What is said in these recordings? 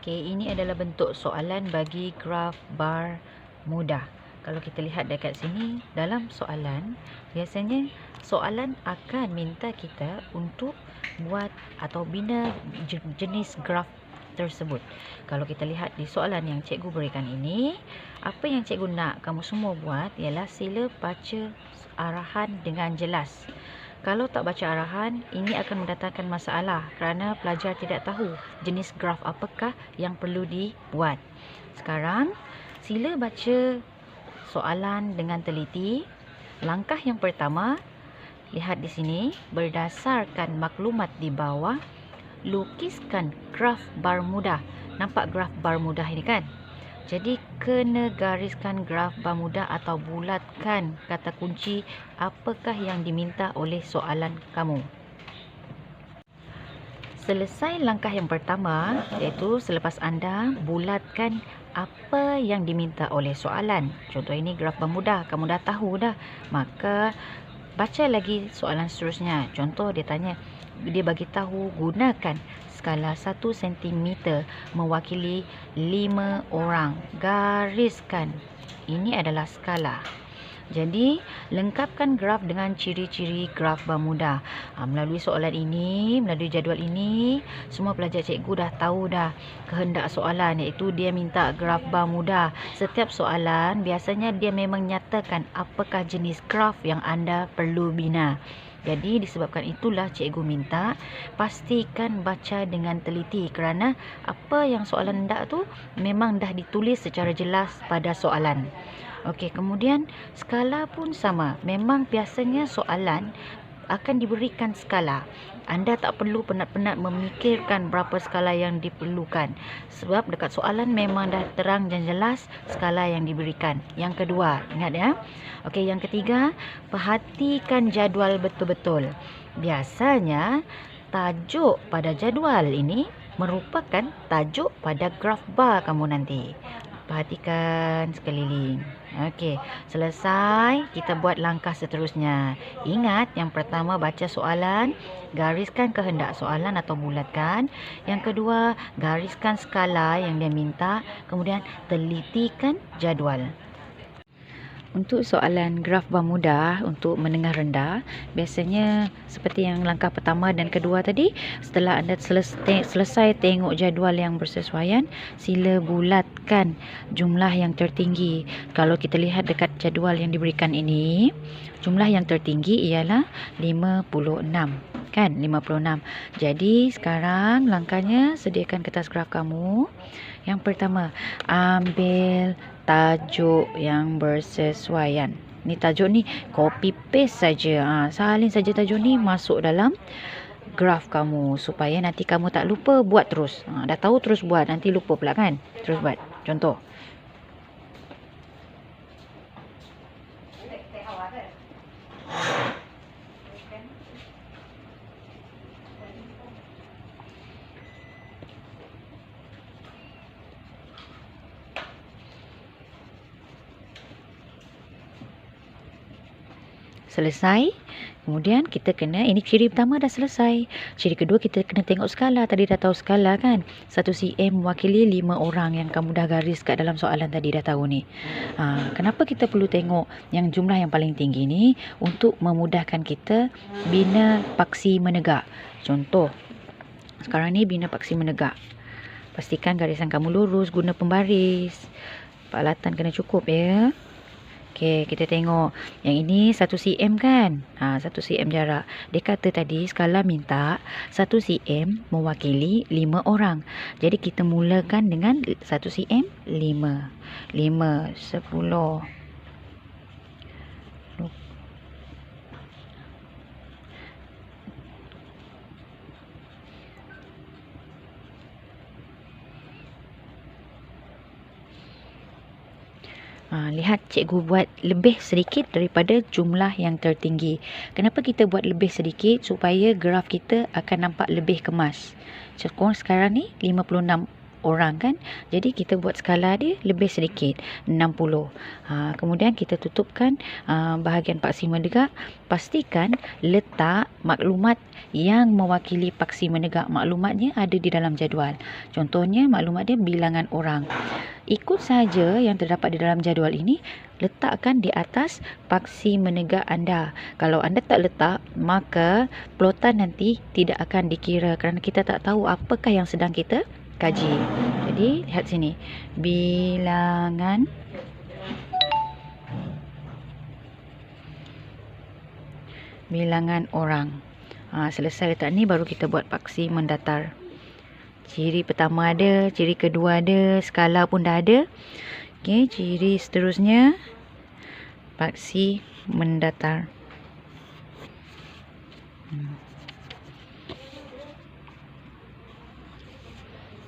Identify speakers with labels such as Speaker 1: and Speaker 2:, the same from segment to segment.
Speaker 1: Okey, ini adalah bentuk soalan bagi graf bar mudah. Kalau kita lihat dekat sini, dalam soalan, biasanya soalan akan minta kita untuk buat atau bina jenis graf tersebut. Kalau kita lihat di soalan yang cikgu berikan ini, apa yang cikgu nak kamu semua buat ialah sila baca arahan dengan jelas. Kalau tak baca arahan, ini akan mendatangkan masalah kerana pelajar tidak tahu jenis graf apakah yang perlu dibuat. Sekarang, sila baca soalan dengan teliti. Langkah yang pertama, lihat di sini, berdasarkan maklumat di bawah, lukiskan graf bar mudah. Nampak graf bar mudah ini kan? Jadi kena gariskan graf bar mudah atau bulatkan kata kunci apakah yang diminta oleh soalan kamu. Selesai langkah yang pertama, iaitu selepas anda bulatkan apa yang diminta oleh soalan. Contoh ini graf bar mudah, kamu dah tahu dah. Maka baca lagi soalan seterusnya. Contoh dia tanya, dia bagi tahu gunakan skala 1 cm mewakili 5 orang. Gariskan. Ini adalah skala. Jadi, lengkapkan graf dengan ciri-ciri graf bar mudah. Melalui soalan ini, melalui jadual ini, semua pelajar cikgu dah tahu dah kehendak soalan, iaitu dia minta graf bar mudah. Setiap soalan biasanya dia memang nyatakan apakah jenis graf yang anda perlu bina. Jadi disebabkan itulah cikgu minta pastikan baca dengan teliti kerana apa yang soalan hendak tu memang dah ditulis secara jelas pada soalan. Okey, kemudian skala pun sama. Memang biasanya soalan akan diberikan skala. Anda tak perlu penat-penat memikirkan berapa skala yang diperlukan. Sebab dekat soalan memang dah terang dan jelas skala yang diberikan. Yang kedua, ingat ya. Okey, yang ketiga, perhatikan jadual betul-betul. Biasanya, tajuk pada jadual ini merupakan tajuk pada graf bar kamu nanti. Perhatikan sekeliling. Okey, selesai, kita buat langkah seterusnya. Ingat, yang pertama baca soalan, gariskan kehendak soalan atau bulatkan. Yang kedua, gariskan skala yang dia minta, kemudian telitikan jadual. Untuk soalan graf bar mudah untuk menengah rendah, biasanya seperti yang langkah pertama dan kedua tadi, setelah anda selesai tengok jadual yang bersesuaian, sila bulatkan jumlah yang tertinggi. Kalau kita lihat dekat jadual yang diberikan ini, jumlah yang tertinggi ialah 56. Kan, 56. Jadi sekarang langkahnya, sediakan kertas graf kamu. Yang pertama, ambil tajuk yang bersesuaian. Ni tajuk ni copy paste saja. Salin saja tajuk ni masuk dalam graf kamu supaya nanti kamu tak lupa, buat terus. Dah tahu terus buat, nanti lupa pula kan? Terus buat. Contoh. Selesai. Kemudian kita kena, ini ciri pertama dah selesai. Ciri kedua kita kena tengok skala. Tadi dah tahu skala kan? 1 cm mewakili 5 orang yang kamu dah garis kat dalam soalan tadi, dah tahu ni. Kenapa kita perlu tengok yang jumlah yang paling tinggi ni? Untuk memudahkan kita bina paksi menegak. Contoh, sekarang ni bina paksi menegak. Pastikan garisan kamu lurus, guna pembaris. Peralatan kena cukup ya. Okey, kita tengok. Yang ini 1 cm kan? 1 cm jarak. Dia kata tadi skala minta 1 cm mewakili 5 orang. Jadi kita mulakan dengan 1 cm 5. 5, 10. Lihat cikgu buat lebih sedikit daripada jumlah yang tertinggi. Kenapa kita buat lebih sedikit? Supaya graf kita akan nampak lebih kemas. Sekarang ni 56 orang kan. Jadi kita buat skala dia lebih sedikit, 60. Kemudian kita tutupkan bahagian paksi menegak. Pastikan letak maklumat yang mewakili paksi menegak. Maklumatnya ada di dalam jadual. Contohnya maklumat dia bilangan orang. Ikut saja yang terdapat di dalam jadual ini, letakkan di atas paksi menegak anda. Kalau anda tak letak, maka plotan nanti tidak akan dikira kerana kita tak tahu apakah yang sedang kita kaji. Jadi lihat sini, bilangan orang. Selesai letak ni baru kita buat paksi mendatar. Ciri pertama ada, ciri kedua ada, skala pun dah ada. Okey, ciri seterusnya paksi mendatar.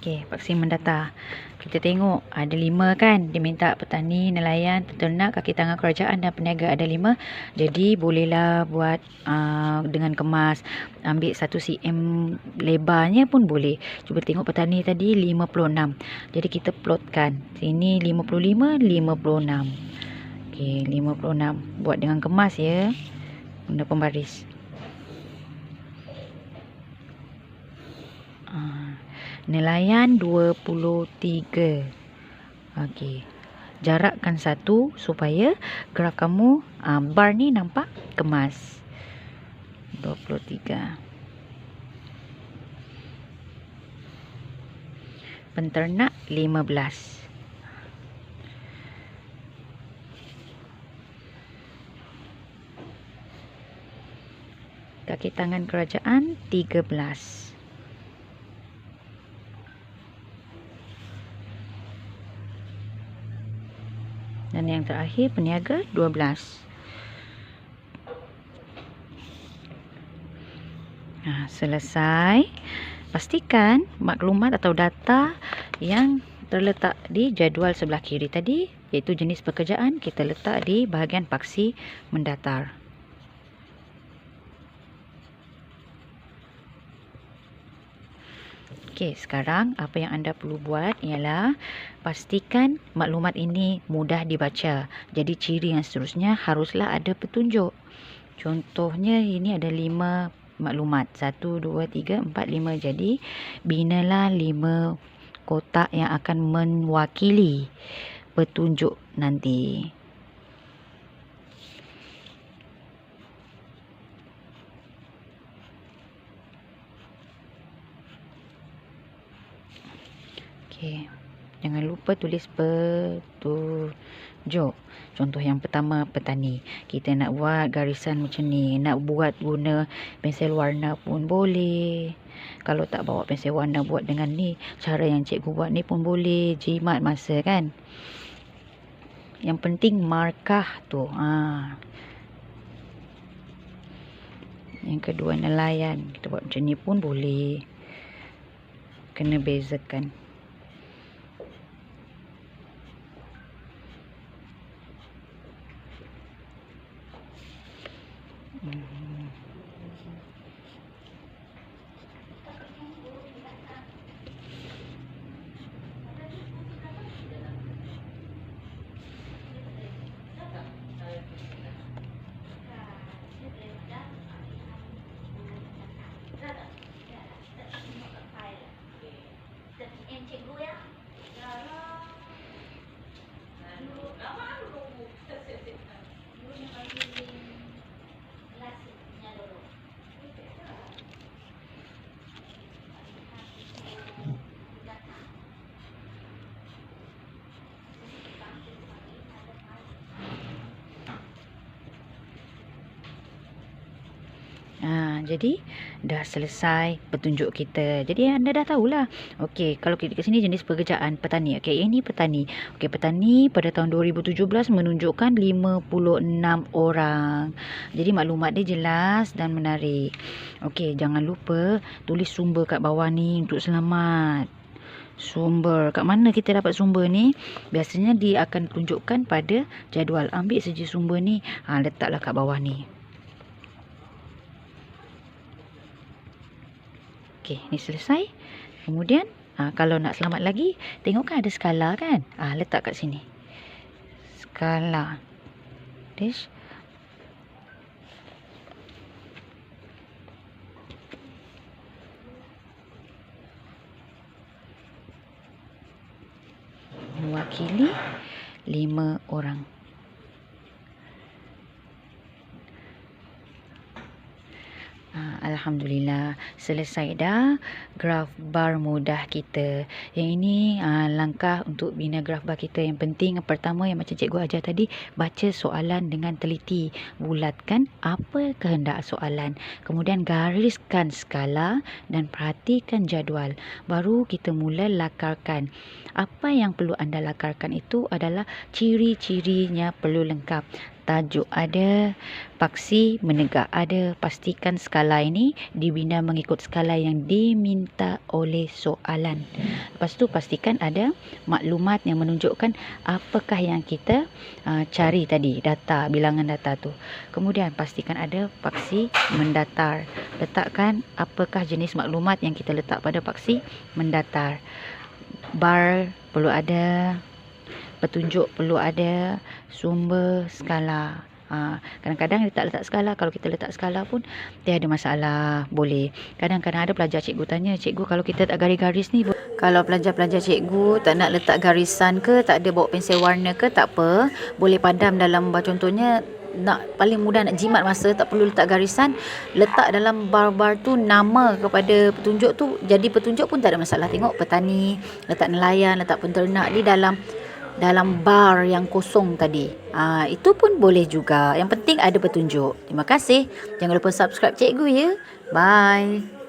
Speaker 1: Okey, paksi mendatar. Kita tengok ada 5 kan. Dia minta petani, nelayan, peternak, kaki tangan kerajaan dan peniaga ada 5. Jadi bolehlah buat dengan kemas. Ambil 1 cm lebarnya pun boleh. Cuba tengok petani tadi 56. Jadi kita plotkan. Sini 55, 56. Okey, 56. Buat dengan kemas ya. Guna pembaris. Nelayan 23. Okey. Jarakkan 1 supaya graf kamu bar ni nampak kemas. 23. Penternak 15. Kaki tangan kerajaan 13. Dan yang terakhir peniaga 12. Selesai. Pastikan maklumat atau data yang terletak di jadual sebelah kiri tadi, iaitu jenis pekerjaan, kita letak di bahagian paksi mendatar. Okey, sekarang apa yang anda perlu buat ialah pastikan maklumat ini mudah dibaca. Jadi ciri yang seterusnya haruslah ada petunjuk. Contohnya ini ada 5 maklumat. 1, 2, 3, 4, 5. Jadi binalah 5 kotak yang akan mewakili petunjuk nanti. Okey, jangan lupa tulis petunjuk. Contoh yang pertama, petani. Kita nak buat garisan macam ni. Nak buat guna pensel warna pun boleh. Kalau tak bawa pensel warna, buat dengan ni. Cara yang cikgu buat ni pun boleh. Jimat masa kan. Yang penting markah tu. Yang kedua, nelayan. Kita buat macam ni pun boleh. Kena bezakan. Jadi dah selesai petunjuk kita. Jadi anda dah tahulah. Okey, kalau kita kat sini jenis pekerjaan petani. Okey, ini petani. Okey, petani pada tahun 2017 menunjukkan 56 orang. Jadi maklumat dia jelas dan menarik. Okey, jangan lupa tulis sumber kat bawah ni untuk selamat. Sumber. Kat mana kita dapat sumber ni? Biasanya dia akan tunjukkan pada jadual. Ambil saja sumber ni, letaklah kat bawah ni. Okey, ni selesai. Kemudian Kalau nak selamat lagi, tengok kan ada skala kan? Letak kat sini. Skala. Dash. Mewakili 5 orang. Alhamdulillah, selesai dah graf bar mudah kita. Yang ini langkah untuk bina graf bar kita. Yang penting pertama yang macam cikgu ajar tadi, baca soalan dengan teliti, bulatkan apa kehendak soalan, kemudian gariskan skala dan perhatikan jadual. Baru kita mula lakarkan. Apa yang perlu anda lakarkan itu adalah ciri-cirinya perlu lengkap. Tajuk ada, paksi menegak ada. Pastikan skala ini dibina mengikut skala yang diminta oleh soalan. Lepas tu pastikan ada maklumat yang menunjukkan apakah yang kita cari tadi, data, bilangan data tu. Kemudian pastikan ada paksi mendatar. Letakkan apakah jenis maklumat yang kita letak pada paksi mendatar. Bar perlu ada, petunjuk perlu ada, sumber, skala. Kadang-kadang dia tak letak skala. Kalau kita letak skala pun dia ada masalah. Boleh. Kadang-kadang ada pelajar cikgu tanya, cikgu kalau kita tak garis-garis ni, kalau pelajar-pelajar cikgu tak nak letak garisan ke, tak ada bawa pensel warna ke, tak apa. Boleh padam dalam bar. Contohnya nak paling mudah nak jimat masa, tak perlu letak garisan, letak dalam bar-bar tu nama kepada petunjuk tu, jadi petunjuk pun tak ada masalah. Tengok petani, letak nelayan, letak penternak di dalam bar yang kosong tadi. Itu pun boleh juga. Yang penting ada petunjuk. Terima kasih. Jangan lupa subscribe cikgu ya. Bye.